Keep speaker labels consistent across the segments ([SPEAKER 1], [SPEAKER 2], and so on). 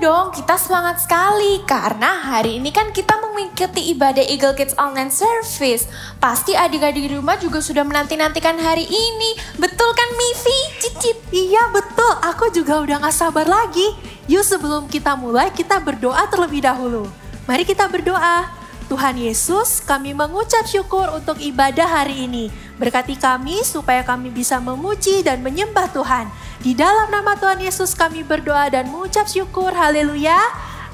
[SPEAKER 1] dong, kita semangat sekali karena hari ini kan kita mengikuti ibadah Eagle Kids Online Service. Pasti adik-adik di rumah juga sudah menanti-nantikan hari ini. Betul kan Mifi, Cicit?
[SPEAKER 2] Iya betul, aku juga udah gak sabar lagi. Yuk sebelum kita mulai, kita berdoa terlebih dahulu. Mari kita berdoa. Tuhan Yesus, kami mengucap syukur untuk ibadah hari ini. Berkati kami supaya kami bisa memuji dan menyembah Tuhan. Di dalam nama Tuhan Yesus kami berdoa dan mengucap syukur. Haleluya.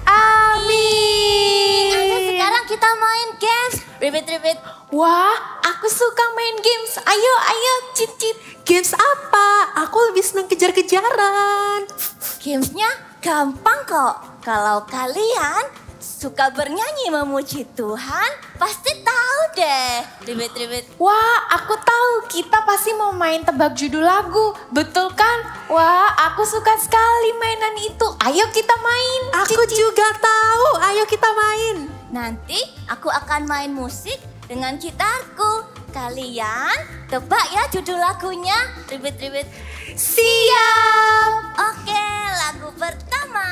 [SPEAKER 2] Amin.
[SPEAKER 3] Ayo sekarang kita main games. Repeat.
[SPEAKER 1] Wah, aku suka main games. Ayo, Cicit.
[SPEAKER 2] Games apa? Aku lebih senang kejar-kejaran.
[SPEAKER 3] Gamesnya gampang kok. Kalau kalian suka bernyanyi memuji Tuhan, pasti tahu deh. Repeat.
[SPEAKER 1] Wah, aku tahu kita pasti mau main tebak judul lagu. Betul kan? Wah, aku suka sekali mainan itu. Ayo kita main.
[SPEAKER 2] Aku juga tahu, ayo kita main.
[SPEAKER 3] Nanti aku akan main musik dengan gitarku. Kalian tebak ya judul lagunya. Repeat.
[SPEAKER 1] Siap.
[SPEAKER 3] Oke, lagu pertama.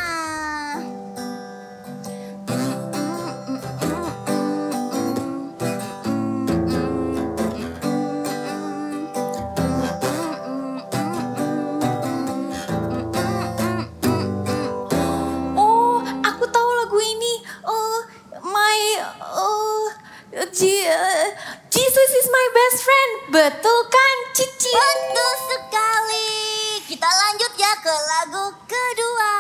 [SPEAKER 1] Jesus is my best friend. Betul kan, Cici?
[SPEAKER 3] Betul sekali. Kita lanjut ya ke lagu kedua.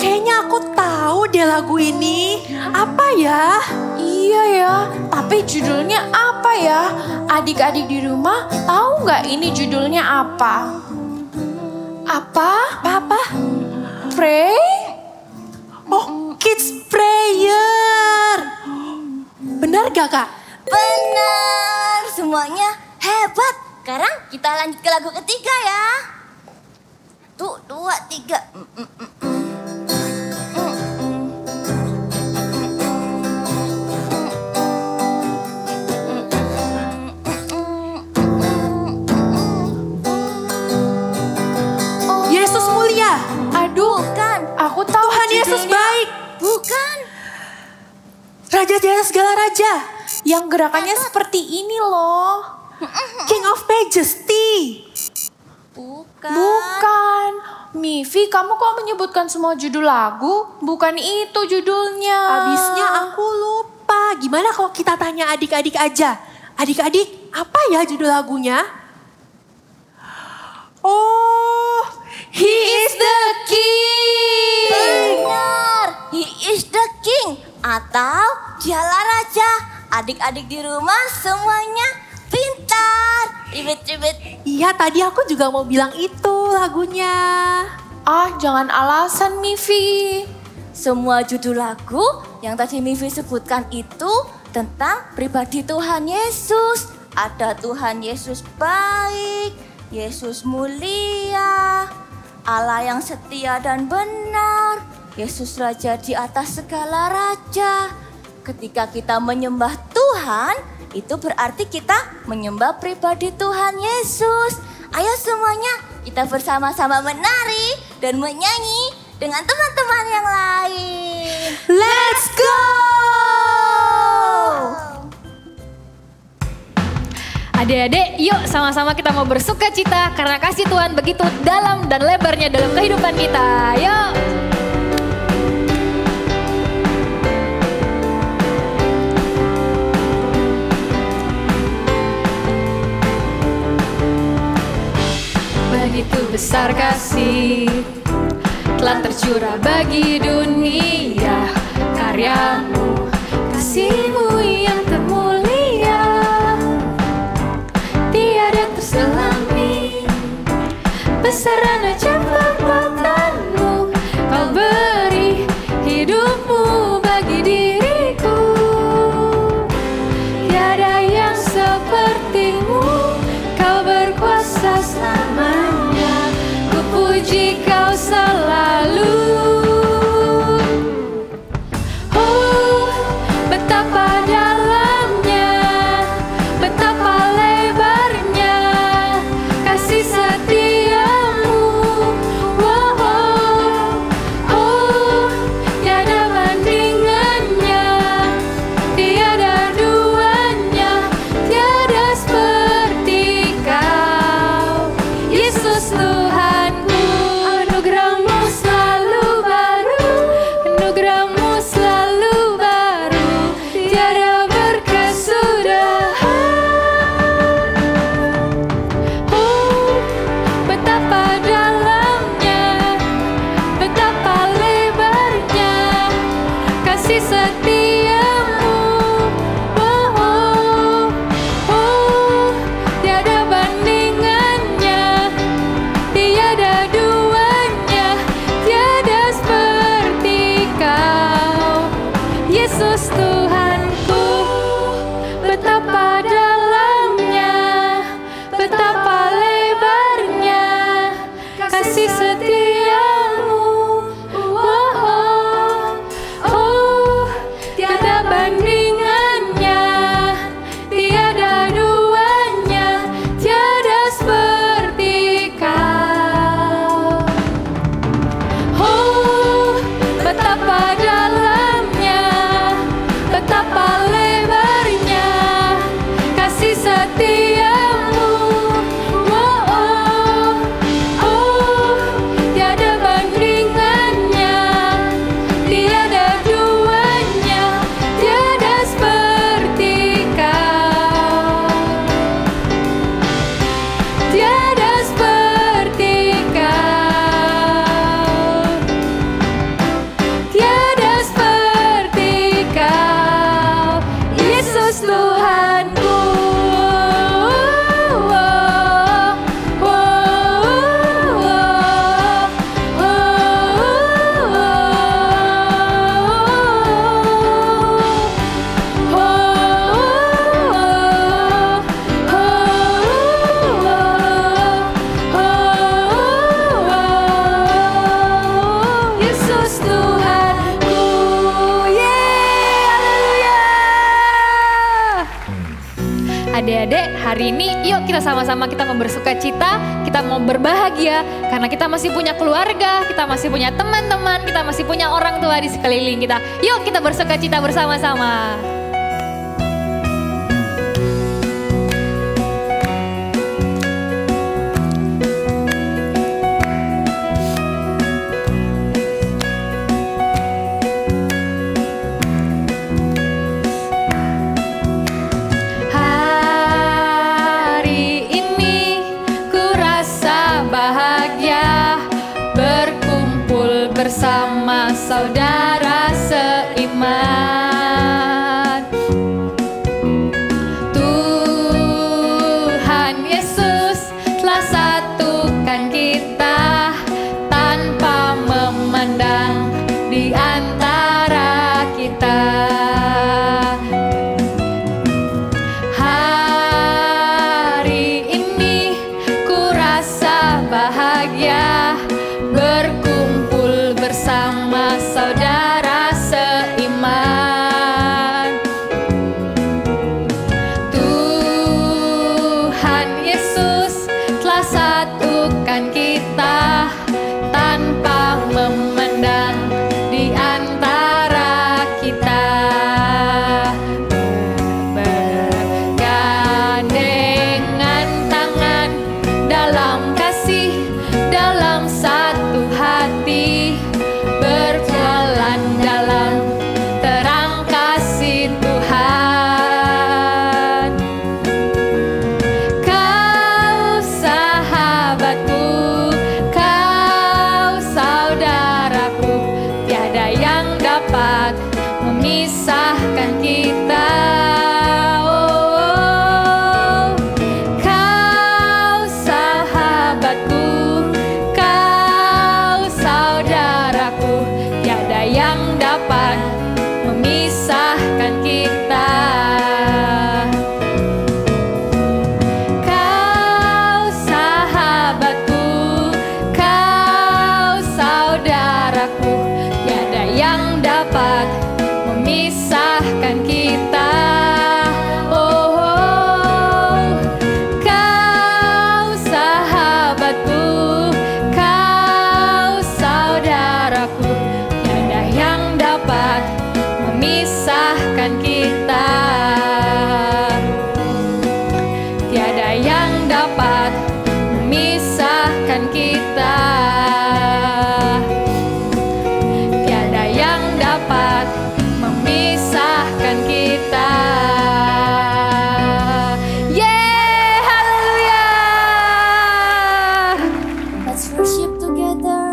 [SPEAKER 2] Kayaknya aku tahu deh lagu ini. Apa ya?
[SPEAKER 1] Iya ya, tapi judulnya apa ya? Adik-adik di rumah tahu nggak ini judulnya apa? Apa? Pray?
[SPEAKER 2] Oh, Kids Prayer. Benar gak Kak?
[SPEAKER 3] Benar, semuanya hebat. Sekarang kita lanjut ke lagu ketiga ya. 1, 2, 3.
[SPEAKER 2] Yesus mulia.
[SPEAKER 1] Aduh,
[SPEAKER 3] Bukan.
[SPEAKER 1] aku tahu
[SPEAKER 2] Tuhan Yesus
[SPEAKER 1] judulnya.
[SPEAKER 2] baik.
[SPEAKER 3] Bukan.
[SPEAKER 2] Raja di atas segala raja.
[SPEAKER 1] Yang gerakannya seperti ini loh.
[SPEAKER 2] King of Majesty.
[SPEAKER 1] Bukan. Mifi, kamu kok menyebutkan semua judul lagu? Bukan itu judulnya.
[SPEAKER 2] Habisnya aku lupa. Gimana kalau kita tanya adik-adik aja? Adik-adik, apa ya judul lagunya? Oh, He is the King.
[SPEAKER 3] Benar, He is the King atau Dialah Raja. Adik-adik di rumah semuanya pintar. Repeat.
[SPEAKER 2] Iya, tadi aku juga mau bilang itu lagunya.
[SPEAKER 1] Ah, jangan alasan Mifi.
[SPEAKER 3] Semua judul lagu yang tadi Mifi sebutkan itu tentang pribadi Tuhan Yesus. Ada Tuhan Yesus baik, Yesus mulia, Allah yang setia dan benar, Yesus Raja di atas segala raja. Ketika kita menyembah Tuhan, itu berarti kita menyembah pribadi Tuhan Yesus. Ayo semuanya kita bersama-sama menari dan menyanyi dengan teman-teman yang lain.
[SPEAKER 2] Let's go!
[SPEAKER 4] Adik-adik, yuk sama-sama kita mau bersuka cita karena kasih Tuhan begitu dalam dan lebarnya dalam kehidupan kita. Yuk! Begitu besar kasih telah tercurah bagi dunia, karyamu, kasihmu yang termulia, tiada terselami, besaran ajaib perbuatanmu, kau beri hidupmu bagi diriku, tiada yang sepertimu, kau berkuasa selamanya, ku puji kau selalu. Oh, hari ini, yuk kita sama-sama kita mau bersuka cita, kita mau berbahagia karena kita masih punya keluarga, kita masih punya teman-teman, kita masih punya orang tua di sekeliling kita. Yuk kita bersuka cita bersama-sama. Bersama saudara seiman, Tuhan Yesus telah satukan kita tanpa memandang di antara kita. Hari ini ku rasa bahagia bersama saudara seiman. Tuhan Yesus telah satukan kita tanpa memandang di antara kita. Bergandengan tangan dalam kasih, dalam satu hati, berjalan dalam terang kasih Tuhan. Kau sahabatku, kau saudaraku, tiada yang dapat memisahkan kita. Oh, kau sahabatku, kau saudaraku, tiada yang dapat memisahkan kita. Kau sahabatku, kau saudaraku, tiada yang dapat memisahkan kita. Oh, kau sahabatku, kau saudaraku, tiada yang dapat memisahkan kita. Tiada yang dapat memisahkan kita. Tiada yang dapat memisahkan kita. Yeay, haleluya.
[SPEAKER 3] Let's worship together.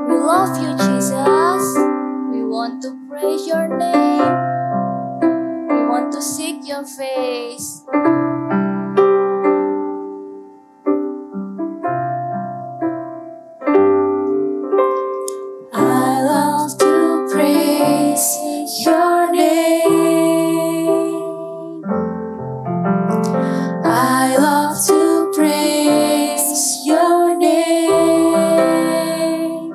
[SPEAKER 3] We love you, Jesus. We want to praise your name. We want to seek your face. I love to praise your name. I love to praise your name.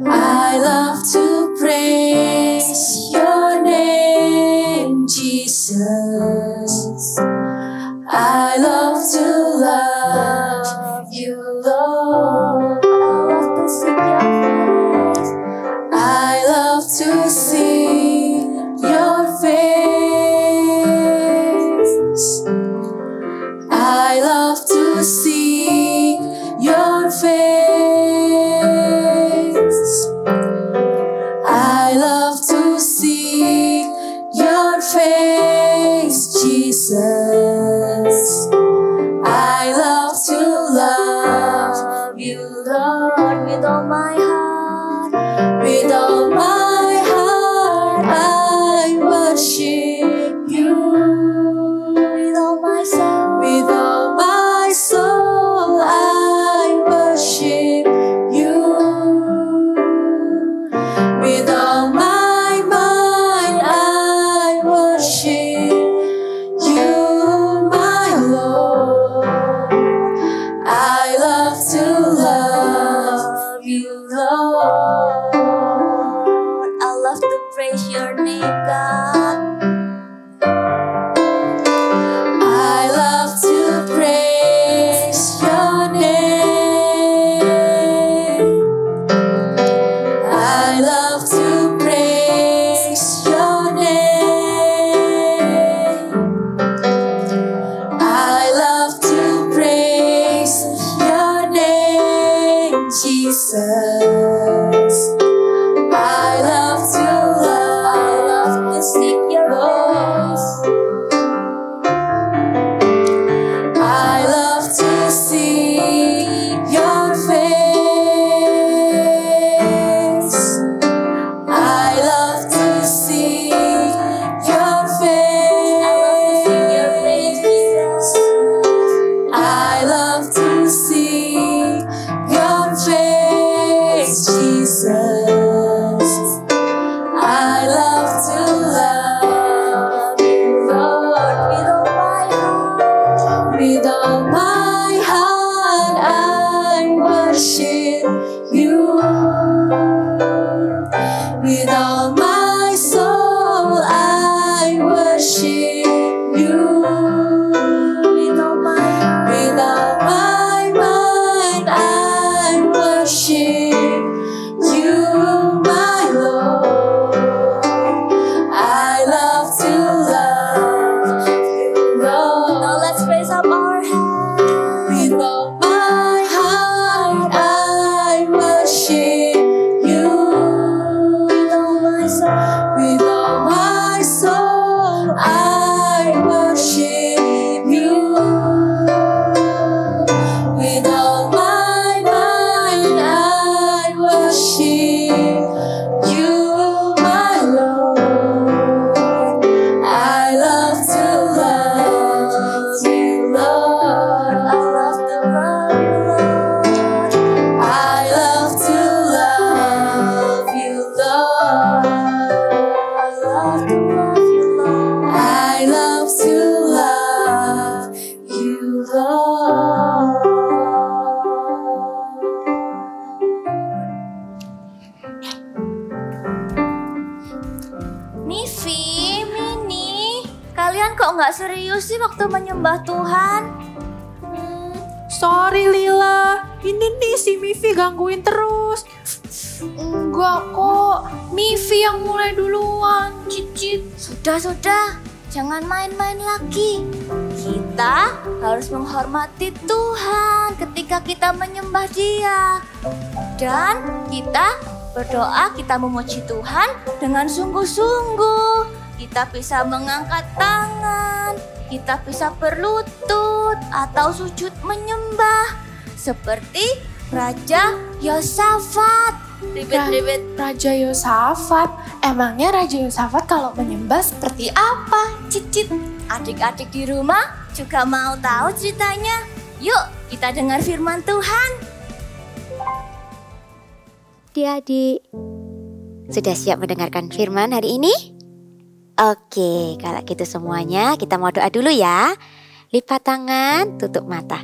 [SPEAKER 3] I love to praise your name, Jesus. I love to love you, Lord. I love to see your face. I love to see your face. I love to see your face, Jesus. I love to Jesus. I love to seek your voice. I love to see your face. I love to see your face. I love to see your face, Jesus. I love to love you, Lord, with all my heart. I worship you. With all my soul, I worship you. With all my mind, I worship you, my Lord. I love to love you, Lord. Now let's raise up our hands. With all my heart, I worship you. With all my soul, I worship you. With all my mind, I worship you, my Lord. I love to love you, Lord. I love to love you, Lord. I love to love you, Lord. I love to love you, Lord. I love to love you, Lord. Mifi, Mini, kalian kok nggak serius sih waktu menyembah Tuhan?
[SPEAKER 2] Sorry Lila, ini nih si Mifi gangguin terus.
[SPEAKER 1] Enggak kok, Mifi yang mulai duluan, Cicit.
[SPEAKER 3] Sudah, jangan main-main lagi. Kita harus menghormati Tuhan ketika kita menyembah Dia. Dan kita berdoa, kita memuji Tuhan dengan sungguh-sungguh. Kita bisa mengangkat tangan, kita bisa berlutut atau sujud menyembah seperti Raja Yosafat. Ribet-ribet.
[SPEAKER 1] Raja Yosafat, emangnya Raja Yosafat kalau menyembah seperti apa, Cicit?
[SPEAKER 3] Adik-adik di rumah juga mau tahu ceritanya? Yuk kita dengar firman Tuhan.
[SPEAKER 5] Adik-adik, sudah siap mendengarkan firman hari ini? Oke, kalau gitu semuanya kita mau doa dulu ya. Lipat tangan, tutup mata.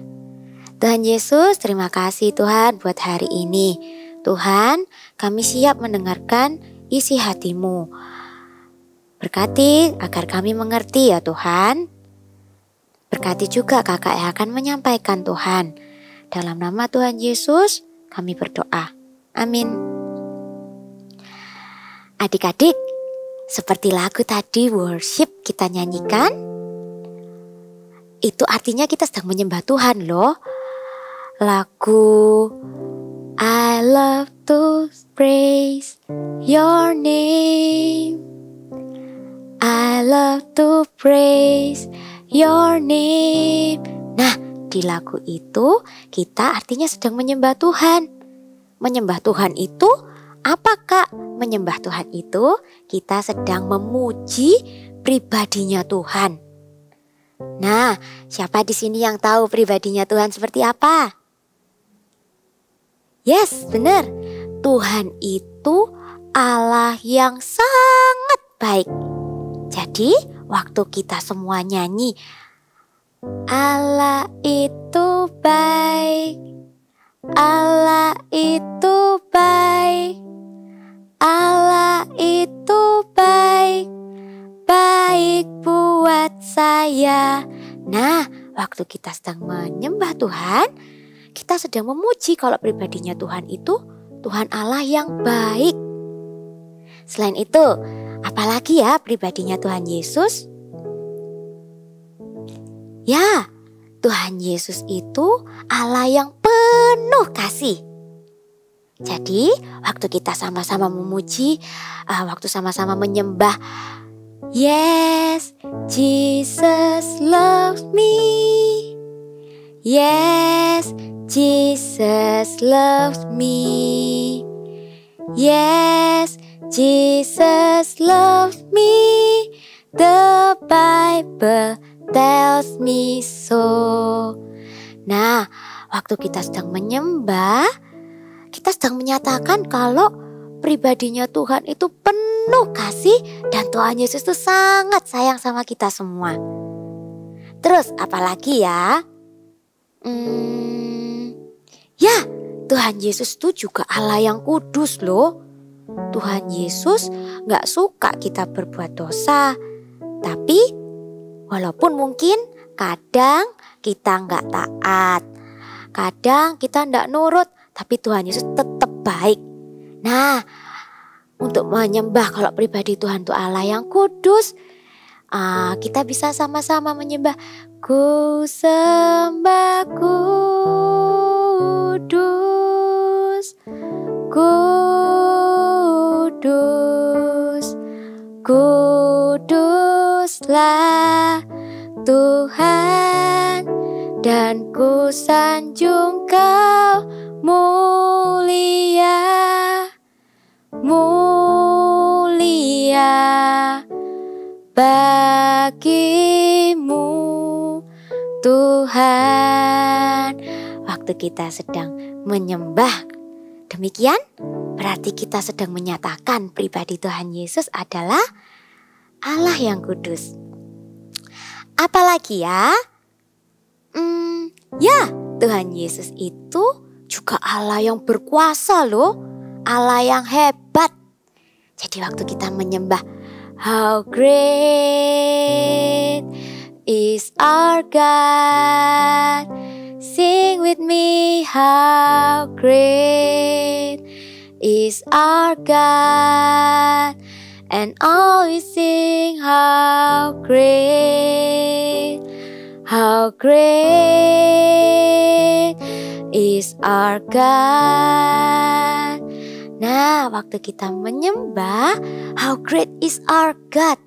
[SPEAKER 5] Tuhan Yesus, terima kasih Tuhan buat hari ini. Tuhan, kami siap mendengarkan isi hati-Mu. Berkati agar kami mengerti ya Tuhan. Berkati juga kakak yang akan menyampaikan Tuhan. Dalam nama Tuhan Yesus, kami berdoa. Amin. Adik-adik, seperti lagu tadi worship kita nyanyikan, itu artinya kita sedang menyembah Tuhan loh. Lagu I love to praise your name, I love to praise your name. Nah, di lagu itu kita artinya sedang menyembah Tuhan. Menyembah Tuhan itu apa Kak? Menyembah Tuhan itu kita sedang memuji pribadinya Tuhan. Nah, siapa di sini yang tahu pribadinya Tuhan seperti apa? Yes, benar. Tuhan itu Allah yang sangat baik. Jadi, waktu kita semua nyanyi, Allah itu baik, Allah itu baik, Allah itu baik, baik buat saya. Nah, waktu kita sedang menyembah Tuhan, kita sedang memuji kalau pribadinya Tuhan itu Tuhan Allah yang baik. Selain itu, apalagi ya pribadinya Tuhan Yesus? Ya, Tuhan Yesus itu Allah yang penuh kasih. Jadi waktu kita sama-sama memuji, waktu sama-sama menyembah, yes, Jesus loves me. Yes, Jesus loves me. Yes, Jesus loves me. The Bible tells me so. Nah, waktu kita sedang menyembah, kita sedang menyatakan kalau pribadinya Tuhan itu penuh kasih dan Tuhan Yesus itu sangat sayang sama kita semua. Terus apalagi ya? Ya, Tuhan Yesus itu juga Allah yang kudus loh. Tuhan Yesus gak suka kita berbuat dosa. Tapi walaupun mungkin kadang kita gak taat, kadang kita gak nurut, tapi Tuhan Yesus tetap baik. Nah, untuk menyembah kalau pribadi Tuhan itu Allah yang kudus, kita bisa sama-sama menyembah. Ku sembah kudus, kudus, kuduslah Tuhan, dan ku sanjung Kau mulia, mulia bagimu Tuhan. Waktu kita sedang menyembah demikian, berarti kita sedang menyatakan pribadi Tuhan Yesus adalah Allah yang kudus. Apalagi ya? Ya, Tuhan Yesus itu juga Allah yang berkuasa loh, Allah yang hebat. Jadi waktu kita menyembah, how great is our God. Sing with me, how great is our God. And all we sing, how great is our God. Nah, waktu kita menyembah, how great is our God,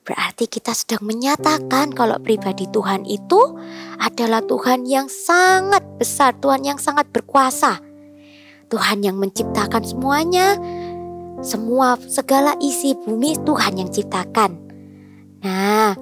[SPEAKER 5] berarti kita sedang menyatakan kalau pribadi Tuhan itu adalah Tuhan yang sangat besar, Tuhan yang sangat berkuasa, Tuhan yang menciptakan semuanya, segala isi bumi Tuhan yang ciptakan. Nah,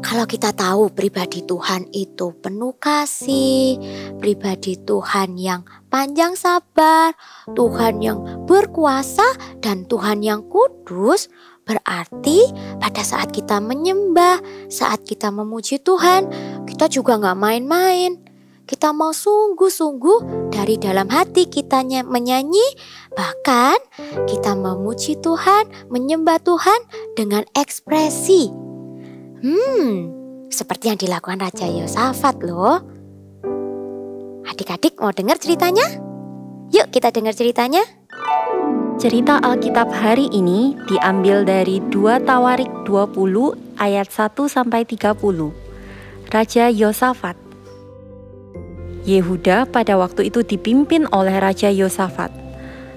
[SPEAKER 5] kalau kita tahu pribadi Tuhan itu penuh kasih, pribadi Tuhan yang panjang sabar, Tuhan yang berkuasa, dan Tuhan yang kudus, berarti pada saat kita menyembah, saat kita memuji Tuhan, kita juga gak main-main. Kita mau sungguh-sungguh dari dalam hati kita menyanyi, bahkan kita memuji Tuhan, menyembah Tuhan dengan ekspresi. Seperti yang dilakukan Raja Yosafat loh. Adik-adik mau dengar ceritanya? Yuk kita dengar ceritanya.
[SPEAKER 6] Cerita Alkitab hari ini diambil dari 2 Tawarik 20 ayat 1-30. Raja Yosafat. Yehuda pada waktu itu dipimpin oleh Raja Yosafat.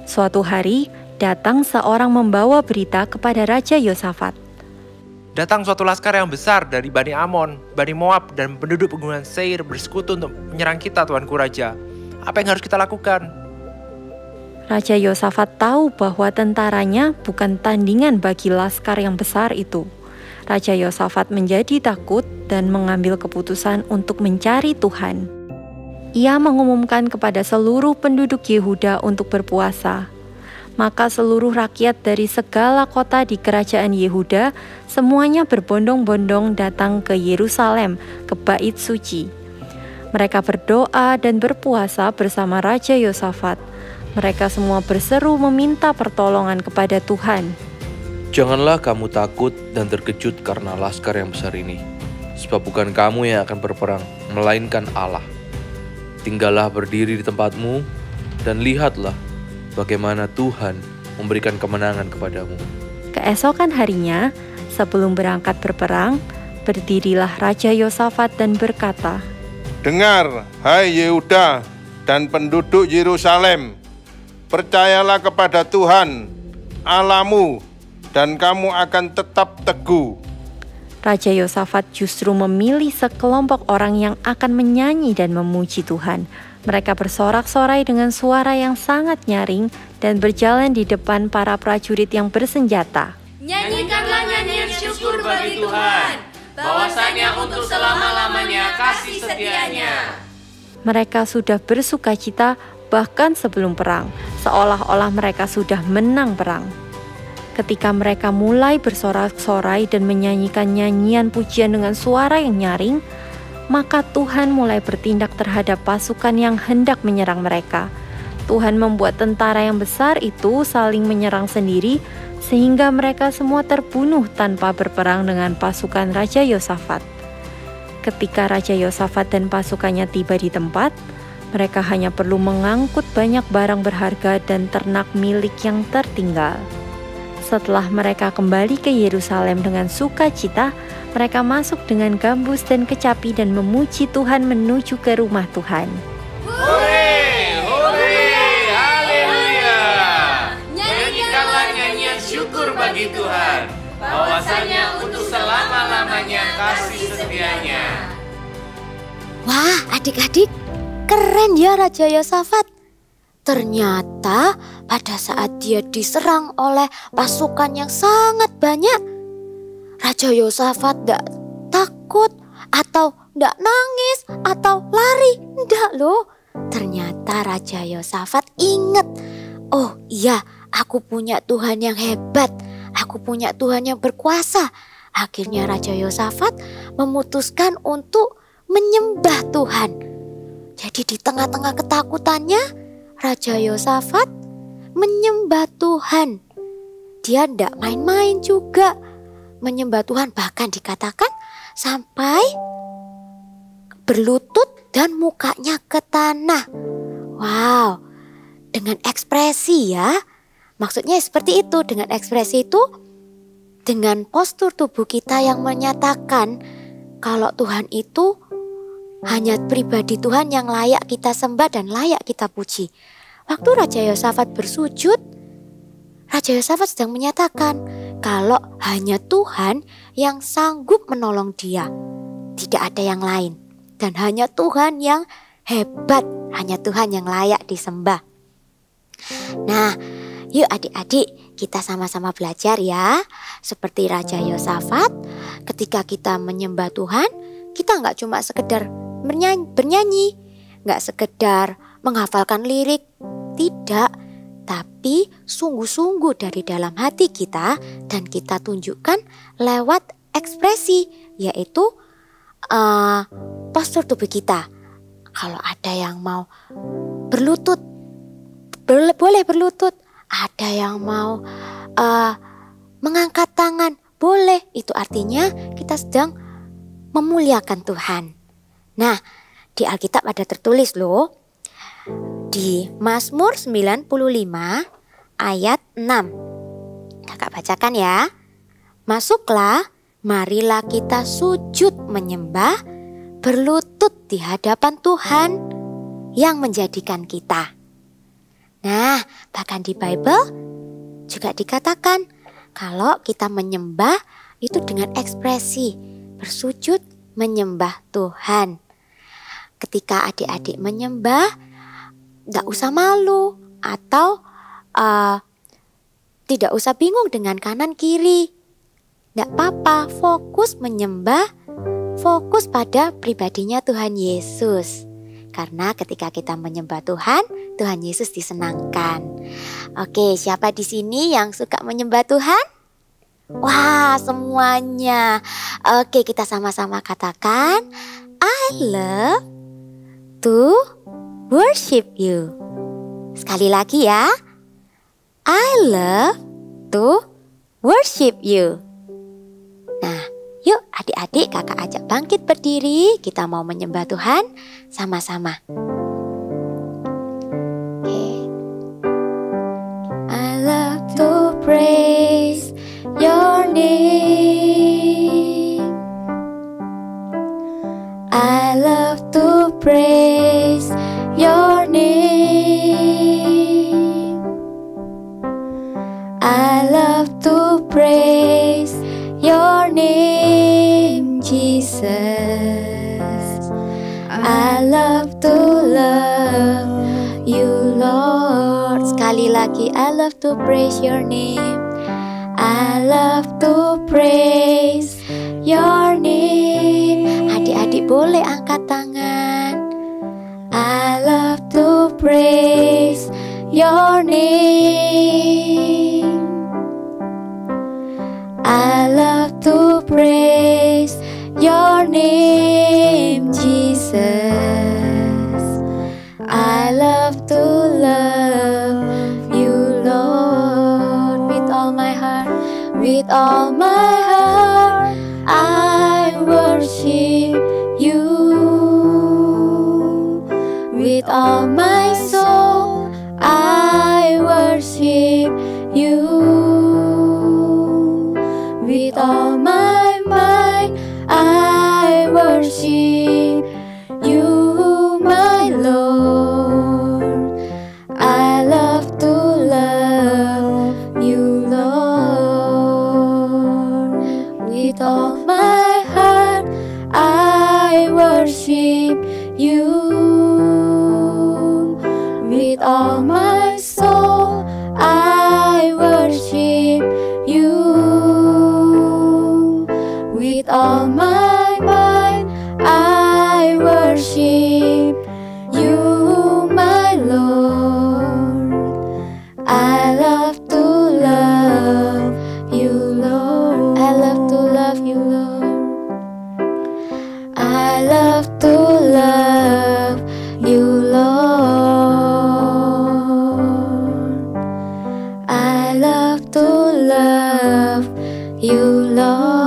[SPEAKER 6] Suatu hari datang seorang membawa berita kepada Raja Yosafat.
[SPEAKER 7] Datang suatu laskar yang besar dari Bani Amon, Bani Moab, dan penduduk pegunungan Seir bersekutu untuk menyerang kita, Tuanku Raja. Apa yang harus kita lakukan?
[SPEAKER 6] Raja Yosafat tahu bahwa tentaranya bukan tandingan bagi laskar yang besar itu. Raja Yosafat menjadi takut dan mengambil keputusan untuk mencari Tuhan. Ia mengumumkan kepada seluruh penduduk Yehuda untuk berpuasa. Maka seluruh rakyat dari segala kota di kerajaan Yehuda semuanya berbondong-bondong datang ke Yerusalem, ke Bait Suci. Mereka berdoa dan berpuasa bersama Raja Yosafat. Mereka semua berseru meminta pertolongan kepada Tuhan.
[SPEAKER 8] Janganlah kamu takut dan terkejut karena laskar yang besar ini, sebab bukan kamu yang akan berperang, melainkan Allah. Tinggallah berdiri di tempatmu dan lihatlah bagaimana Tuhan memberikan kemenangan kepadamu.
[SPEAKER 6] Keesokan harinya, sebelum berangkat berperang, berdirilah Raja Yosafat dan berkata,
[SPEAKER 9] Dengar, hai Yehuda, dan penduduk Yerusalem, percayalah kepada Tuhan Allahmu dan kamu akan tetap teguh.
[SPEAKER 6] Raja Yosafat justru memilih sekelompok orang yang akan menyanyi dan memuji Tuhan. Mereka bersorak-sorai dengan suara yang sangat nyaring dan berjalan di depan para prajurit yang bersenjata.
[SPEAKER 10] Nyanyikanlah nyanyian syukur bagi Tuhan, bahwasanya untuk selama-lamanya kasih setianya.
[SPEAKER 6] Mereka sudah bersukacita bahkan sebelum perang, seolah-olah mereka sudah menang perang. Ketika mereka mulai bersorak-sorai dan menyanyikan nyanyian pujian dengan suara yang nyaring, maka Tuhan mulai bertindak terhadap pasukan yang hendak menyerang mereka. Tuhan membuat tentara yang besar itu saling menyerang sendiri, sehingga mereka semua terbunuh tanpa berperang dengan pasukan Raja Yosafat. Ketika Raja Yosafat dan pasukannya tiba di tempat, mereka hanya perlu mengangkut banyak barang berharga dan ternak milik yang tertinggal. Setelah mereka kembali ke Yerusalem dengan sukacita, mereka masuk dengan gambus dan kecapi dan memuji Tuhan menuju ke rumah Tuhan.
[SPEAKER 10] Hore, hore, haleluya. Nyanyikanlah nyanyian syukur bagi Tuhan, bahwasanya untuk selama-lamanya kasih setianya.
[SPEAKER 5] Wah, adik-adik, keren ya Raja Yosafat. Ternyata pada saat dia diserang oleh pasukan yang sangat banyak, Raja Yosafat tidak takut atau tidak nangis atau lari. Tidak loh. Ternyata Raja Yosafat ingat, oh iya, aku punya Tuhan yang hebat. Aku punya Tuhan yang berkuasa. Akhirnya Raja Yosafat memutuskan untuk menyembah Tuhan. Jadi di tengah-tengah ketakutannya, Raja Yosafat menyembah Tuhan. Dia tidak main-main juga. Menyembah Tuhan, bahkan dikatakan sampai berlutut dan mukanya ke tanah. Wow, dengan ekspresi ya. Maksudnya seperti itu, dengan ekspresi itu, dengan postur tubuh kita yang menyatakan kalau Tuhan itu hanya pribadi Tuhan yang layak kita sembah dan layak kita puji. Waktu Raja Yosafat bersujud, Raja Yosafat sedang menyatakan kalau hanya Tuhan yang sanggup menolong dia. Tidak ada yang lain. Dan hanya Tuhan yang hebat, hanya Tuhan yang layak disembah. Nah, yuk adik-adik, kita sama-sama belajar ya. Seperti Raja Yosafat, ketika kita menyembah Tuhan, kita nggak cuma sekedar bernyanyi, nggak sekedar menghafalkan lirik, tidak, tapi sungguh-sungguh dari dalam hati kita dan kita tunjukkan lewat ekspresi, yaitu postur tubuh kita. Kalau ada yang mau berlutut, boleh berlutut. Ada yang mau mengangkat tangan, boleh. Itu artinya kita sedang memuliakan Tuhan. Nah, di Alkitab ada tertulis loh. Di Mazmur 95 ayat 6. Kakak bacakan ya. Masuklah, marilah kita sujud menyembah, berlutut di hadapan Tuhan yang menjadikan kita. Nah, bahkan di Bible juga dikatakan kalau kita menyembah itu dengan ekspresi bersujud menyembah Tuhan. Ketika adik-adik menyembah, tidak usah malu atau tidak usah bingung dengan kanan kiri. Tidak apa-apa, fokus menyembah, fokus pada pribadinya Tuhan Yesus. Karena ketika kita menyembah Tuhan, Tuhan Yesus disenangkan. Oke, siapa di sini yang suka menyembah Tuhan? Wah, semuanya. Oke, kita sama-sama katakan, I love to worship you. Sekali lagi ya. I love to worship you. Nah, yuk adik-adik kakak ajak bangkit berdiri. Kita mau menyembah Tuhan sama-sama. I love to praise your name. I love to praise your name. name. I love to praise your name, Jesus. I love to love you, Lord. Sekali lagi, I love to praise your name. I love to praise your name. Adik-adik boleh angkat tangan. I love to praise your name. I love to praise your name, Jesus. I love to love you, Lord, with all my heart, with all my heart. I worship you with all my soul. I worship you with all my mind. I worship you, my Lord. I love to love you, Lord, with all my heart. I worship you with all my soul. I worship you with all my mind. I worship you, my Lord. I love to love you, Lord. I love to love you, Lord. I love to love you, Lord. I love to love you, Lord.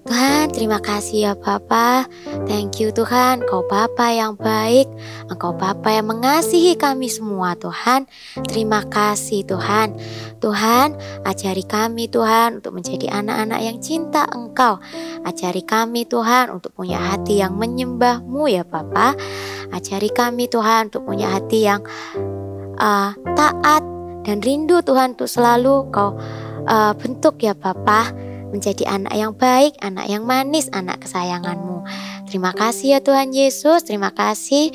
[SPEAKER 5] Tuhan, terima kasih ya Bapa. Thank you Tuhan, Engkau Bapa yang baik, Engkau Bapa yang mengasihi kami semua Tuhan. Terima kasih Tuhan. Tuhan, ajari kami Tuhan untuk menjadi anak-anak yang cinta Engkau. Ajari kami Tuhan untuk punya hati yang menyembah-Mu ya Bapa. Ajari kami Tuhan untuk punya hati yang taat dan rindu Tuhan untuk selalu Kau bentuk ya Bapa, menjadi anak yang baik, anak yang manis, anak kesayangan-Mu. Terima kasih ya Tuhan Yesus. Terima kasih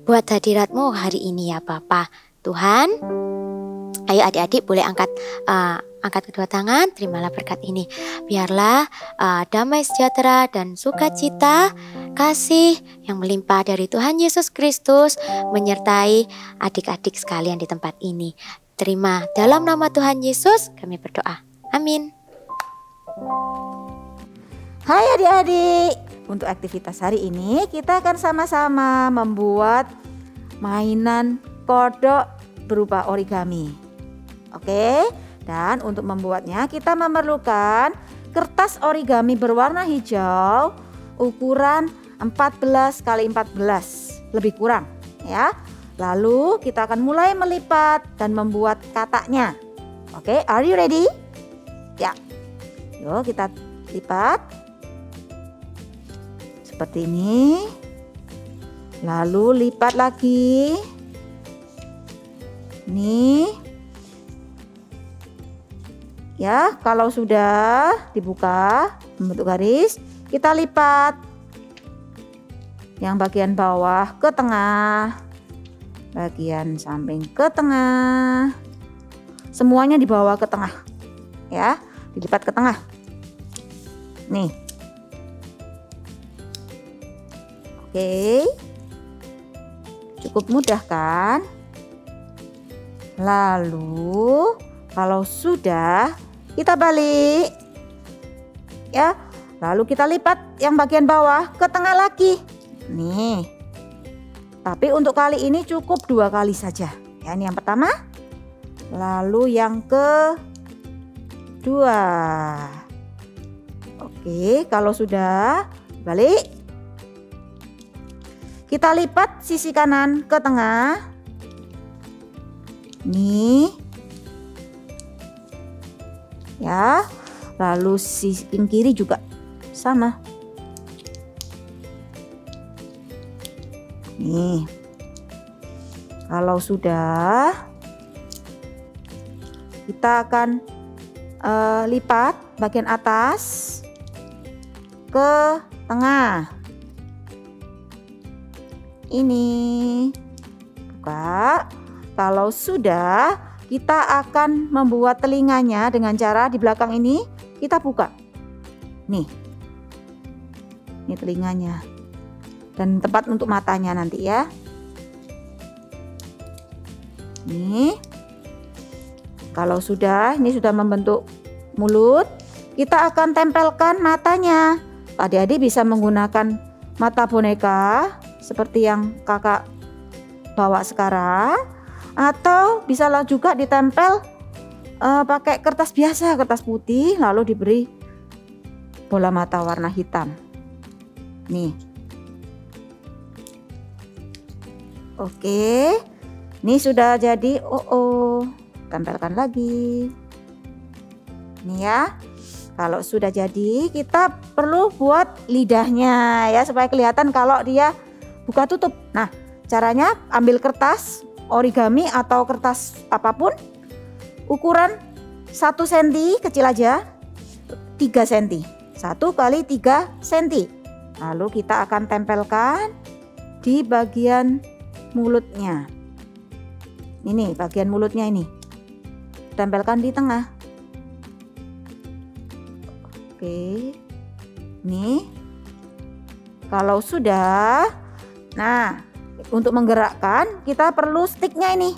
[SPEAKER 5] buat hadirat-Mu hari ini ya Bapa. Tuhan, ayo adik-adik boleh angkat kedua tangan, terimalah berkat ini. Biarlah damai sejahtera dan sukacita, kasih yang melimpah dari Tuhan Yesus Kristus menyertai adik-adik sekalian di tempat ini. Terima dalam nama Tuhan Yesus kami berdoa. Amin.
[SPEAKER 11] Hai adik-adik, untuk aktivitas hari ini kita akan sama-sama membuat mainan kodok berupa origami. Oke, dan untuk membuatnya kita memerlukan kertas origami berwarna hijau ukuran 14 x 14, lebih kurang ya. Lalu kita akan mulai melipat dan membuat kataknya. Oke, are you ready? Ya, yuk kita lipat seperti ini. Lalu lipat lagi. Nih. Ya, kalau sudah dibuka membentuk garis, kita lipat yang bagian bawah ke tengah, bagian samping ke tengah, semuanya dibawa ke tengah ya, dilipat ke tengah nih. Oke, cukup mudah kan? Lalu kalau sudah, kita balik ya, lalu kita lipat yang bagian bawah ke tengah lagi nih. Tapi untuk kali ini cukup 2 kali saja ya. Ini yang pertama, lalu yang kedua. Oke, kalau sudah balik, kita lipat sisi kanan ke tengah nih ya, lalu sisi kiri juga sama Nih, kalau sudah, kita akan lipat bagian atas ke tengah. Ini buka. Kalau sudah, kita akan membuat telinganya dengan cara di belakang ini kita buka. Nih, ini telinganya dan tempat untuk matanya nanti ya. Nih, kalau sudah, ini sudah membentuk mulut, kita akan tempelkan matanya. Adik-adik bisa menggunakan mata boneka seperti yang kakak bawa sekarang, atau bisa juga ditempel pakai kertas biasa, kertas putih, lalu diberi bola mata warna hitam. Nih, oke, ini sudah jadi. Tempelkan lagi. Nih ya, kalau sudah jadi, kita perlu buat lidahnya ya, supaya kelihatan kalau dia buka tutup. Nah, caranya ambil kertas origami atau kertas apapun, ukuran 1 cm kecil aja, 3 cm, 1 kali 3 cm. Lalu kita akan tempelkan di bagian mulutnya. Ini bagian mulutnya ini. Tempelkan di tengah. Oke. Nih. Kalau sudah, nah, untuk menggerakkan kita perlu sticknya ini.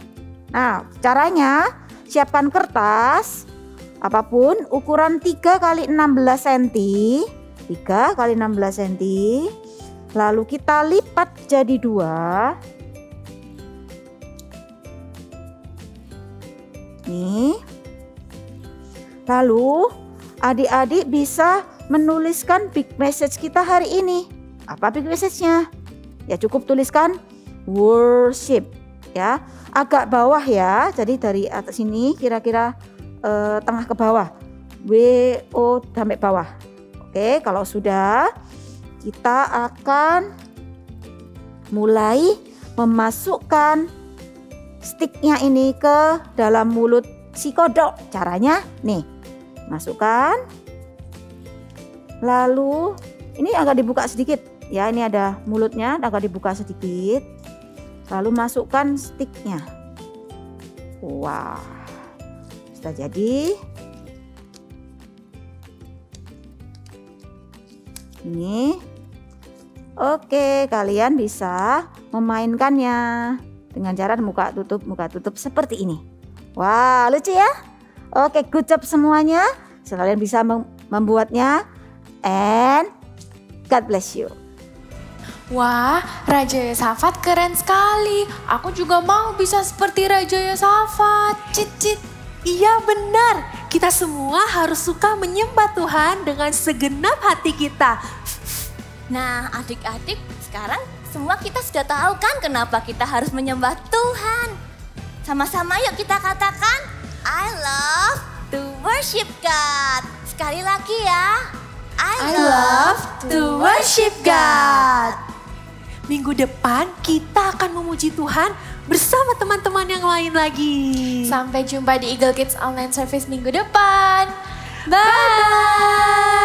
[SPEAKER 11] Nah, caranya siapkan kertas apapun ukuran 3 kali 16 cm, 3 kali 16 cm, lalu kita lipat jadi 2. Nih. Lalu adik-adik bisa menuliskan big message kita hari ini. Apa big message-nya? Ya cukup tuliskan worship ya, agak bawah ya. Jadi dari atas ini kira-kira tengah ke bawah. W-O sampai bawah. Oke, kalau sudah, kita akan mulai memasukkan sticknya ini ke dalam mulut si kodok. Caranya nih, masukkan, lalu ini agak dibuka sedikit ya, ini ada mulutnya agak dibuka sedikit, lalu masukkan sticknya. Wah, sudah jadi. Ini oke, kalian bisa memainkannya dengan cara buka tutup seperti ini. Wah, lucu ya. Oke, good job semuanya. Kalian bisa membuatnya, and God bless you.
[SPEAKER 1] Wah, Raja Yosafat keren sekali. Aku juga mau bisa seperti Raja Yosafat. Cicit.
[SPEAKER 2] Iya benar, kita semua harus suka menyembah Tuhan dengan segenap hati kita.
[SPEAKER 3] Nah, adik-adik, sekarang semua kita sudah tahu kan kenapa kita harus menyembah Tuhan. Sama-sama yuk kita katakan, I love to worship God. Sekali lagi ya, I love to worship God.
[SPEAKER 2] Minggu depan kita akan memuji Tuhan bersama teman-teman yang lain lagi.
[SPEAKER 1] Sampai jumpa di Eagle Kids Online Service minggu depan. Bye.